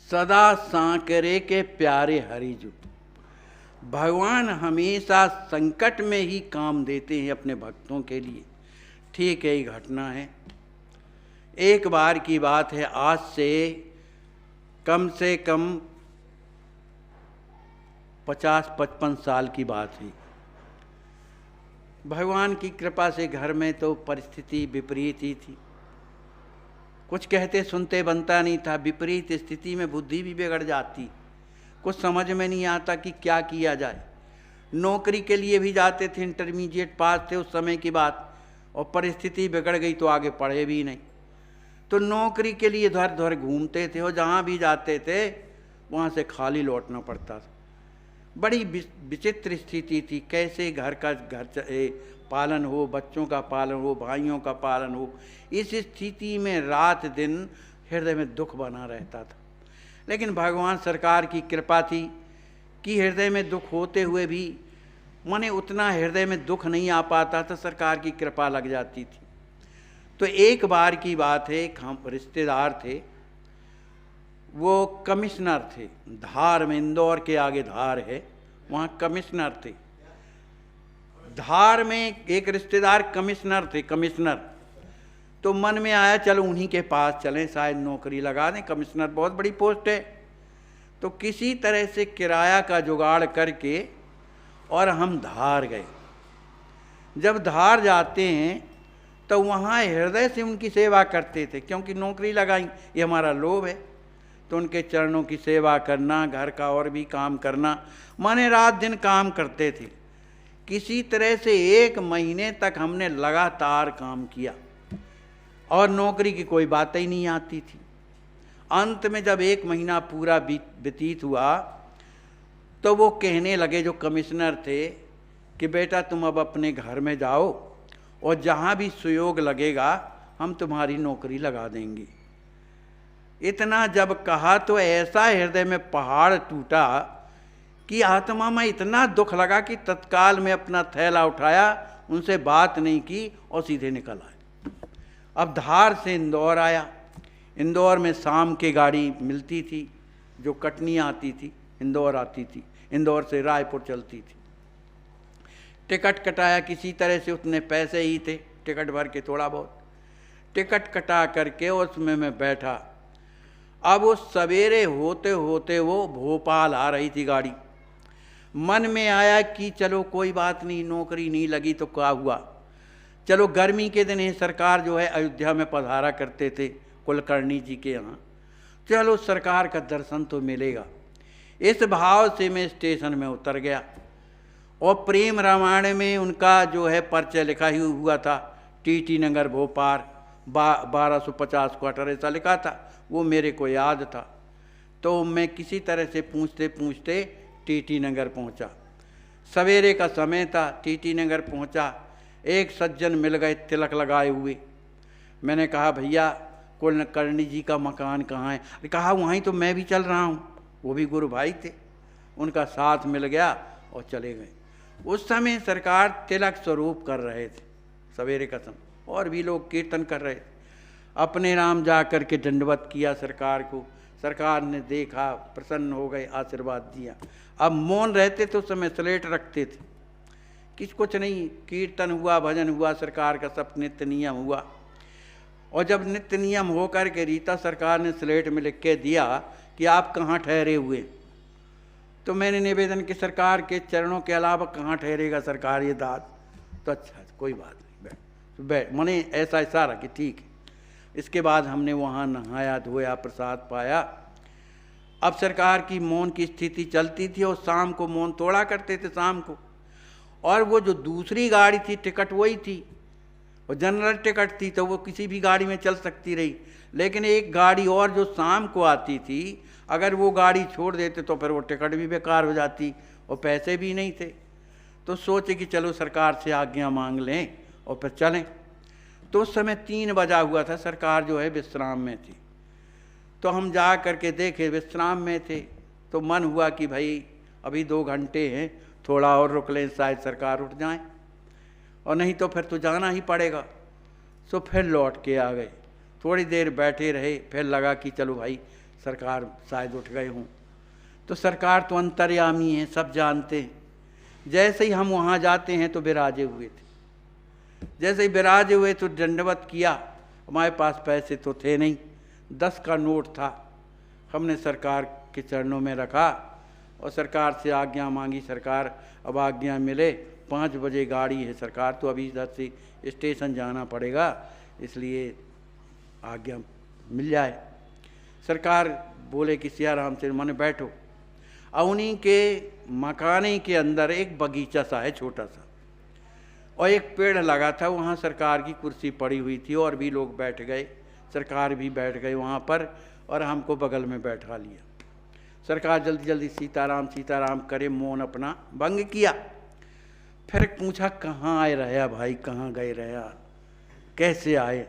सदा सांकरे के प्यारे हरिजू। भगवान हमेशा संकट में ही काम देते हैं अपने भक्तों के लिए। ठीक है, ये घटना है। एक बार की बात है, आज से कम 50-55 साल की बात है। भगवान की कृपा से घर में तो परिस्थिति विपरीत ही थी। कुछ कहते सुनते बनता नहीं था। विपरीत स्थिति में बुद्धि भी बिगड़ जाती। कुछ समझ में नहीं आता कि क्या किया जाए। नौकरी के लिए भी जाते थे, इंटरमीडिएट पास थे उस समय की बात, और परिस्थिति बिगड़ गई तो आगे पढ़े भी नहीं। तो नौकरी के लिए इधर उधर घूमते थे और जहाँ भी जाते थे वहाँ से खाली लौटना पड़ता था। बड़ी विचित्र स्थिति थी। कैसे घर पालन हो, बच्चों का पालन हो, भाइयों का पालन हो। इस स्थिति में रात दिन हृदय में दुख बना रहता था। लेकिन भगवान सरकार की कृपा थी कि हृदय में दुख होते हुए भी माने उतना हृदय में दुख नहीं आ पाता था, सरकार की कृपा लग जाती थी। तो एक बार की बात है, एक हम रिश्तेदार थे, वो कमिश्नर थे धार में। इंदौर के आगे धार है, वहाँ कमिश्नर थे। धार में एक रिश्तेदार कमिश्नर थे, कमिश्नर। तो मन में आया चलो उन्हीं के पास चलें, शायद नौकरी लगा दें। कमिश्नर बहुत बड़ी पोस्ट है। तो किसी तरह से किराया का जुगाड़ करके और हम धार गए। जब धार जाते हैं तो वहाँ हृदय से उनकी सेवा करते थे, क्योंकि नौकरी लगाई, ये हमारा लोभ है। तो उनके चरणों की सेवा करना, घर का और भी काम करना, माने रात दिन काम करते थे। किसी तरह से 1 महीने तक हमने लगातार काम किया और नौकरी की कोई बात ही नहीं आती थी। अंत में जब 1 महीना पूरा व्यतीत हुआ तो वो कहने लगे, जो कमिश्नर थे, कि बेटा तुम अब अपने घर में जाओ और जहाँ भी सुयोग लगेगा हम तुम्हारी नौकरी लगा देंगे। इतना जब कहा तो ऐसा हृदय में पहाड़ टूटा कि आत्मा में इतना दुख लगा कि तत्काल में अपना थैला उठाया, उनसे बात नहीं की और सीधे निकल आए। अब धार से इंदौर आया। इंदौर में शाम के गाड़ी मिलती थी जो कटनी आती थी, इंदौर आती थी। इंदौर से रायपुर चलती थी। टिकट कटाया किसी तरह से, उतने पैसे ही थे, टिकट भर के थोड़ा बहुत टिकट कटा करके उसमें मैं बैठा। अब वो सवेरे होते होते वो भोपाल आ रही थी गाड़ी। मन में आया कि चलो कोई बात नहीं, नौकरी नहीं लगी तो क्या हुआ, चलो गर्मी के दिन सरकार जो है अयोध्या में पधारा करते थे कुलकर्णी जी के यहाँ, चलो सरकार का दर्शन तो मिलेगा। इस भाव से मैं स्टेशन में उतर गया और प्रेम रामायण में उनका जो है परिचय लिखा ही हुआ था, टीटी नगर भोपाल 1250 क्वार्टर ऐसा लिखा था, वो मेरे को याद था। तो मैं किसी तरह से पूछते पूछते टीटी नगर पहुंचा। सवेरे का समय था, टीटी नगर पहुंचा। एक सज्जन मिल गए तिलक लगाए हुए। मैंने कहा भैया कुलकर्णी जी का मकान कहाँ है? अरे कहा वहीं तो मैं भी चल रहा हूँ। वो भी गुरु भाई थे, उनका साथ मिल गया और चले गए। उस समय सरकार तिलक स्वरूप कर रहे थे सवेरे का समय, और भी लोग कीर्तन कर रहे थे। अपने नाम जा कर के दंडवत किया सरकार को। सरकार ने देखा, प्रसन्न हो गए, आशीर्वाद दिया। अब मौन रहते तो उस समय स्लेट रखते थे, कुछ नहीं, कीर्तन हुआ, भजन हुआ, सरकार का सब नित्य नियम हुआ। और जब नित्य नियम होकर के रीता सरकार ने स्लेट में लिख के दिया कि आप कहाँ ठहरे हुए, तो मैंने निवेदन कि सरकार के चरणों के अलावा कहाँ ठहरेगा सरकार ये दाद। तो अच्छा कोई बात नहीं, बैठ मैंने ऐसा इशारा कि ठीक है। इसके बाद हमने वहाँ नहाया धोया, प्रसाद पाया। अब सरकार की मौन की स्थिति चलती थी और शाम को मौन तोड़ा करते थे शाम को। और वो जो दूसरी गाड़ी थी टिकट वही थी, वो जनरल टिकट थी, तो वो किसी भी गाड़ी में चल सकती रही। लेकिन एक गाड़ी और जो शाम को आती थी, अगर वो गाड़ी छोड़ देते तो फिर वो टिकट भी बेकार हो जाती और पैसे भी नहीं थे। तो सोचे कि चलो सरकार से आज्ञा मांग लें और फिर चलें। तो उस समय 3 बजा हुआ था, सरकार जो है विश्राम में थी। तो हम जा करके देखे विश्राम में थे। तो मन हुआ कि भाई अभी 2 घंटे हैं, थोड़ा और रुक लें, शायद सरकार उठ जाए, और नहीं तो फिर तो जाना ही पड़ेगा। सो फिर लौट के आ गए। थोड़ी देर बैठे रहे, फिर लगा कि चलो भाई सरकार शायद उठ गए हों। तो सरकार तो अंतर्यामी है, सब जानते हैं। जैसे ही हम वहाँ जाते हैं तो विराजे हुए थे। जैसे ही विराजे हुए तो दंडवत किया। हमारे पास पैसे तो थे नहीं, 10 का नोट था। हमने सरकार के चरणों में रखा और सरकार से आज्ञा मांगी। सरकार अब आज्ञा मिले, 5 बजे गाड़ी है सरकार, तो अभी इधर से स्टेशन जाना पड़ेगा, इसलिए आज्ञा मिल जाए। सरकार बोले कि सियाराम से माने बैठो। और उन्हीं के मकाने के अंदर एक बगीचा सा है छोटा सा, और एक पेड़ लगा था। वहाँ सरकार की कुर्सी पड़ी हुई थी और भी लोग बैठ गए। सरकार भी बैठ गए वहाँ पर और हमको बगल में बैठा लिया। सरकार जल्दी जल्दी सीताराम सीताराम करे मौन अपना भंग किया। फिर पूछा कहाँ आए रहा भाई, कहाँ गए रहा, कैसे आए।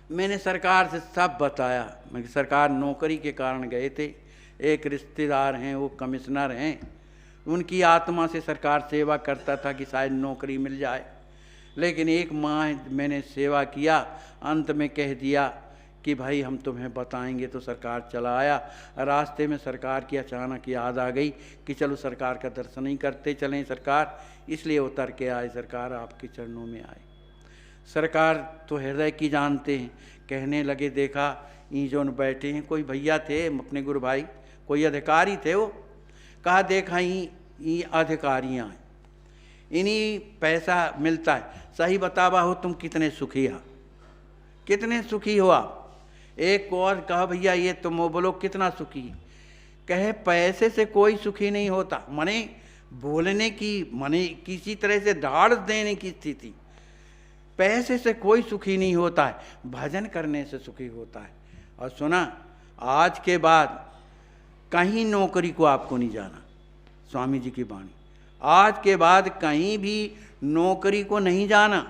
मैंने सरकार से सब बताया। मैं सरकार नौकरी के कारण गए थे, एक रिश्तेदार हैं वो कमिश्नर हैं, उनकी आत्मा से सरकार सेवा करता था कि शायद नौकरी मिल जाए। लेकिन 1 माह मैंने सेवा किया, अंत में कह दिया कि भाई हम तुम्हें बताएंगे। तो सरकार चला आया। रास्ते में सरकार की अचानक याद आ गई कि चलो सरकार का दर्शन ही करते चलें सरकार, इसलिए उतर के आए। सरकार आपके चरणों में आए। सरकार तो हृदय की जानते हैं। कहने लगे देखा ये जो बैठे हैं कोई भैया थे अपने गुरु भाई, कोई अधिकारी थे। वो कहा देखा ये अधिकारियाँ हैं, इन्हीं पैसा मिलता है। सही बतावा हो तुम कितने सुखी हो, कितने सुखी हो आप। एक और कहा भैया ये तुम बोलो कितना सुखी। कहे पैसे से कोई सुखी नहीं होता, मने बोलने की, मने किसी तरह से ढाढ़ देने की स्थिति। पैसे से कोई सुखी नहीं होता है, भजन करने से सुखी होता है। और सुना आज के बाद कहीं नौकरी को आपको नहीं जाना, स्वामी जी की वाणी। आज के बाद कहीं भी नौकरी को नहीं जाना,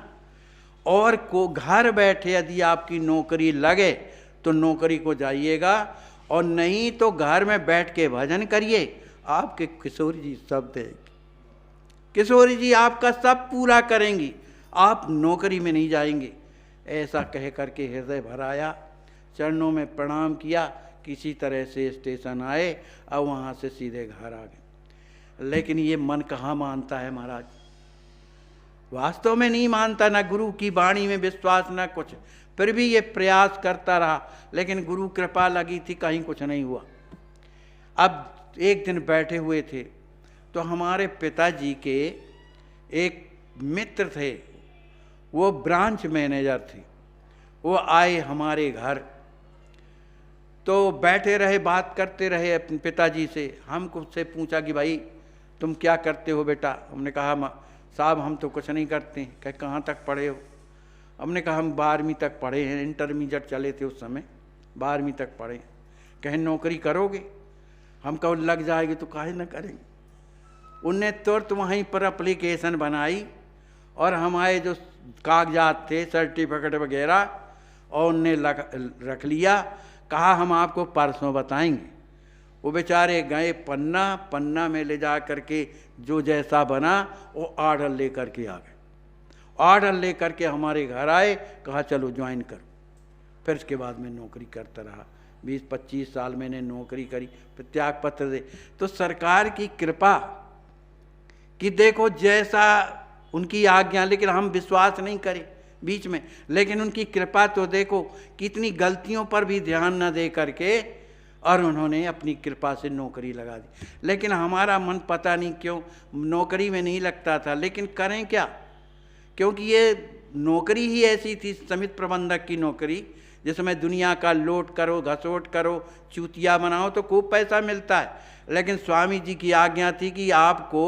और को घर बैठे यदि आपकी नौकरी लगे तो नौकरी को जाइएगा, और नहीं तो घर में बैठ के भजन करिए। आपके किशोरी जी सब देंगे, किशोरी जी आपका सब पूरा करेंगी, आप नौकरी में नहीं जाएंगे। ऐसा कह करके हृदय भर आया, चरणों में प्रणाम किया, किसी तरह से स्टेशन आए और वहाँ से सीधे घर आ गए। लेकिन ये मन कहाँ मानता है महाराज, वास्तव में नहीं मानता, ना गुरु की वाणी में विश्वास ना कुछ। फिर भी ये प्रयास करता रहा, लेकिन गुरु कृपा लगी थी, कहीं कुछ नहीं हुआ। अब एक दिन बैठे हुए थे तो हमारे पिताजी के एक मित्र थे, वो ब्रांच मैनेजर थे। वो आए हमारे घर, तो बैठे रहे, बात करते रहे अपने पिताजी से। हमको उससे पूछा कि भाई तुम क्या करते हो बेटा। हमने कहा साहब हम तो कुछ नहीं करते। कहे कहाँ तक पढ़े हो। हमने कहा हम 12वीं तक पढ़े हैं, इंटरमीडिएट चले थे उस समय, 12वीं तक पढ़े। कहे नौकरी करोगे। हम कहो लग जाएगी तो काहे न करेंगे। उनने तुरंत वहीं पर एप्लीकेशन बनाई और हमारे जो कागजात थे, सर्टिफिकेट वगैरह, और उनने रख लिया। कहा हम आपको परसों बताएंगे। वो बेचारे गए पन्ना में ले जा करके जो जैसा बना वो ऑर्डर ले करके आ गए। ऑर्डर ले करके हमारे घर आए, कहा चलो ज्वाइन करो। फिर उसके बाद मैं नौकरी करता रहा, 20-25 साल मैंने नौकरी करी, फिर त्याग पत्र दे। तो सरकार की कृपा कि देखो जैसा उनकी आज्ञा, लेकिन हम विश्वास नहीं करें बीच में। लेकिन उनकी कृपा तो देखो, कितनी गलतियों पर भी ध्यान न दे करके और उन्होंने अपनी कृपा से नौकरी लगा दी। लेकिन हमारा मन पता नहीं क्यों नौकरी में नहीं लगता था। लेकिन करें क्या, क्योंकि ये नौकरी ही ऐसी थी, समिति प्रबंधक की नौकरी, जिसमें दुनिया का लोट करो, घसोट करो, चूतिया बनाओ तो खूब पैसा मिलता है। लेकिन स्वामी जी की आज्ञा थी कि आपको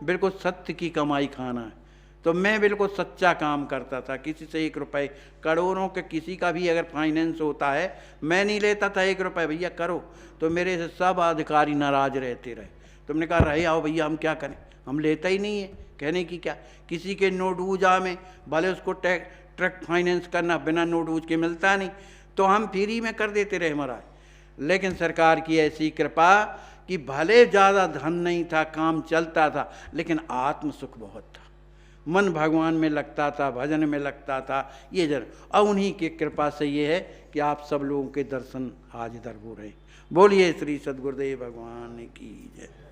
बिल्कुल सत्य की कमाई खाना है। तो मैं बिल्कुल सच्चा काम करता था, किसी से 1 रुपये, करोड़ों के किसी का भी अगर फाइनेंस होता है मैं नहीं लेता था 1 रुपये। भैया करो, तो मेरे से सब अधिकारी नाराज रहते रहे। तुमने कहा रहे आओ भैया हम क्या करें, हम लेता ही नहीं है। कहने की क्या, किसी के नोटबूझा में भले उसको ट्रक फाइनेंस करना बिना नोटबूझ के मिलता नहीं, तो हम फ्री में कर देते रहे महाराज। लेकिन सरकार की ऐसी कृपा कि भले ज़्यादा धन नहीं था, काम चलता था, लेकिन आत्म सुख बहुत था। मन भगवान में लगता था, भजन में लगता था। ये अब उन्हीं की कृपा से ये है कि आप सब लोगों के दर्शन आज इधर हो रहे। बोलिए श्री सद्गुरुदेव भगवान की जय।